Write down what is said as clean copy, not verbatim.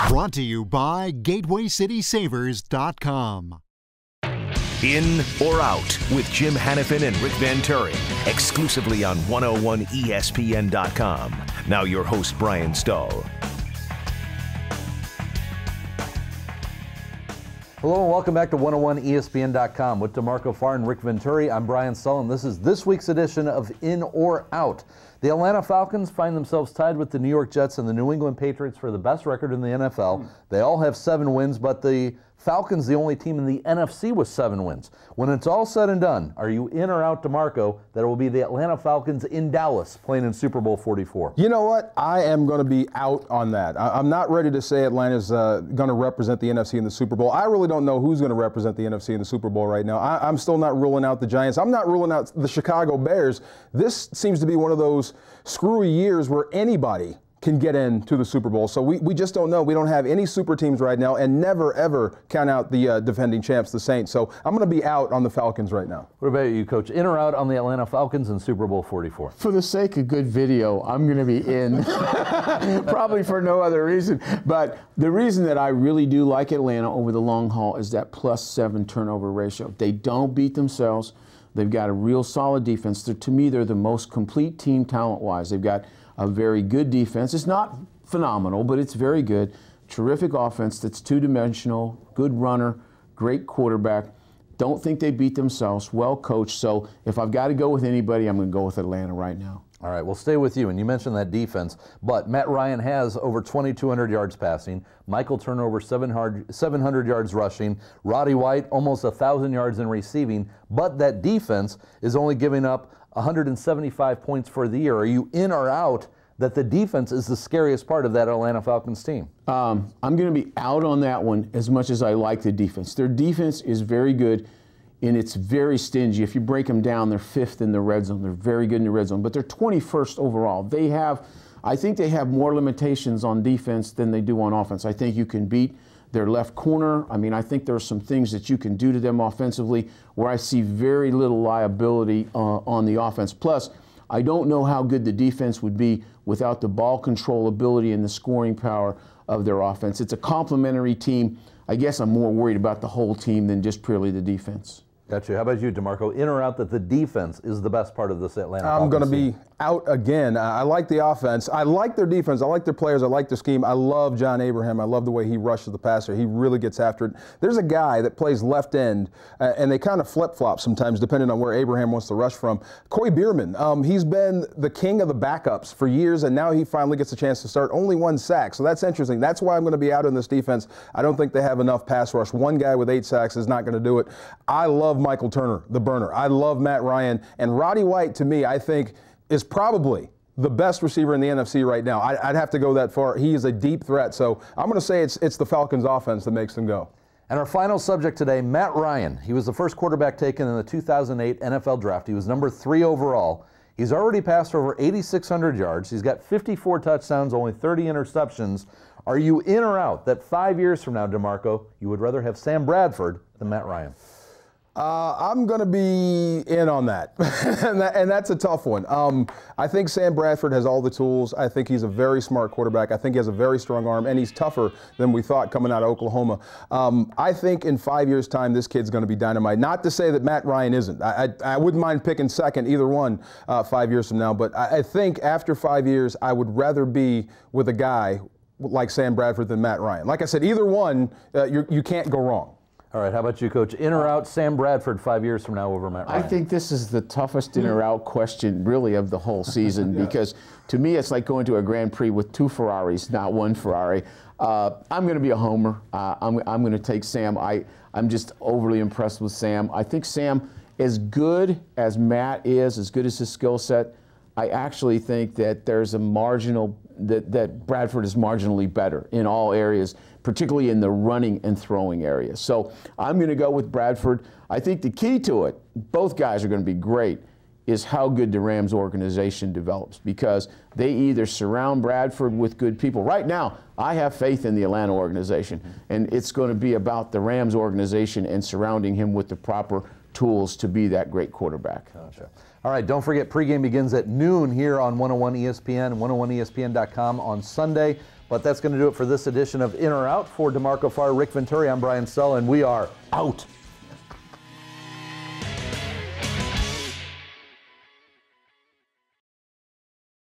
Brought to you by GatewayCitySavers.com. In or Out with Jim Hanifin and Rick Venturi, exclusively on 101ESPN.com. Now your host, Brian Stahl. Hello and welcome back to 101ESPN.com with D'Marco Farr and Rick Venturi. I'm Brian Stahl, and this is this week's edition of In or Out. The Atlanta Falcons find themselves tied with the New York Jets and the New England Patriots for the best record in the NFL. They all have 7 wins, but the Falcons, the only team in the NFC with 7 wins. When it's all said and done, are you in or out, D'Marco, that it will be the Atlanta Falcons in Dallas playing in Super Bowl 44? You know what? I am going to be out on that. I'm not ready to say Atlanta's going to represent the NFC in the Super Bowl. I really don't know who's going to represent the NFC in the Super Bowl right now. I'm still not ruling out the Giants. I'm not ruling out the Chicago Bears. This seems to be one of those screwy years where anybody can get into the Super Bowl. So we just don't know. We don't have any super teams right now, and never, ever count out the defending champs, the Saints. So I'm going to be out on the Falcons right now. What about you, Coach? In or out on the Atlanta Falcons in Super Bowl 44? For the sake of good video, I'm going to be in. Probably for no other reason. But the reason that I really do like Atlanta over the long haul is that +7 turnover ratio. They don't beat themselves. They've got a real solid defense. To me, they're the most complete team talent-wise. They've got a very good defense. It's not phenomenal, but it's very good. Terrific offense that's two-dimensional, good runner, great quarterback. Don't think they beat themselves, well coached. So if I've got to go with anybody, I'm going to go with Atlanta right now. All right, we'll stay with you. And you mentioned that defense, but Matt Ryan has over 2,200 yards passing. Michael Turner 700 yards rushing. Roddy White almost 1,000 yards in receiving. But that defense is only giving up 175 points for the year. Are you in or out that the defense is the scariest part of that Atlanta Falcons team? I'm going to be out on that one as much as I like the defense. Their defense is very good, and it's very stingy. If you break them down, they're 5th in the red zone. They're very good in the red zone, but they're 21st overall. I think they have more limitations on defense than they do on offense. I think you can beat their left corner. I mean, I think there are some things that you can do to them offensively where I see very little liability on the offense. Plus, I don't know how good the defense would be without the ball control ability and the scoring power of their offense. It's a complementary team. I guess I'm more worried about the whole team than just purely the defense. Gotcha. How about you, D'Marco? In or out that the defense is the best part of this Atlanta Falcons I'm going to team? be out again. I like the offense. I like their defense. I like their players. I like their scheme. I love John Abraham. I love the way he rushes the passer. He really gets after it. There's a guy that plays left end, and they kind of flip-flop sometimes depending on where Abraham wants to rush from. Corey Bierman. He's been the king of the backups for years, and now he finally gets a chance to start. Only 1 sack, so that's interesting. That's why I'm going to be out on this defense. I don't think they have enough pass rush. One guy with 8 sacks is not going to do it. I love Michael Turner, the burner. I love Matt Ryan. And Roddy White, to me, I think is probably the best receiver in the NFC right now. I'd have to go that far. He is a deep threat. So I'm going to say it's the Falcons offense that makes them go. And our final subject today, Matt Ryan. He was the first quarterback taken in the 2008 NFL draft. He was number 3 overall. He's already passed for over 8,600 yards. He's got 54 touchdowns, only 30 interceptions. Are you in or out that 5 years from now, D'Marco, you would rather have Sam Bradford than Matt Ryan? I'm going to be in on that. and that's a tough one. I think Sam Bradford has all the tools. I think he's a very smart quarterback. I think he has a very strong arm, and he's tougher than we thought coming out of Oklahoma. I think in 5 years' time, this kid's going to be dynamite. Not to say that Matt Ryan isn't. I wouldn't mind picking second, either one, 5 years from now. But I think after 5 years, I would rather be with a guy like Sam Bradford than Matt Ryan. Like I said, either one, you can't go wrong. All right, how about you, Coach? In or out Sam Bradford 5 years from now over Matt Ryan? I think this is the toughest in or out question, really, of the whole season because to me it's like going to a Grand Prix with 2 Ferraris, not 1 Ferrari. I'm going to be a homer. I'm going to take Sam. I'm just overly impressed with Sam. I think Sam, as good as Matt is, as good as his skill set, I actually think that there's a marginal, that Bradford is marginally better in all areas, particularly in the running and throwing area. So I'm going to go with Bradford. I think the key to it, both guys are going to be great, is how good the Rams organization develops, because they either surround Bradford with good people. Right now, I have faith in the Atlanta organization, and it's going to be about the Rams organization and surrounding him with the proper tools to be that great quarterback. Gotcha. All right, don't forget, pregame begins at noon here on 101 ESPN, 101ESPN.com on Sunday. But that's going to do it for this edition of In or Out. For D'Marco Farr, Rick Venturi, I'm Brian Sull, and we are out.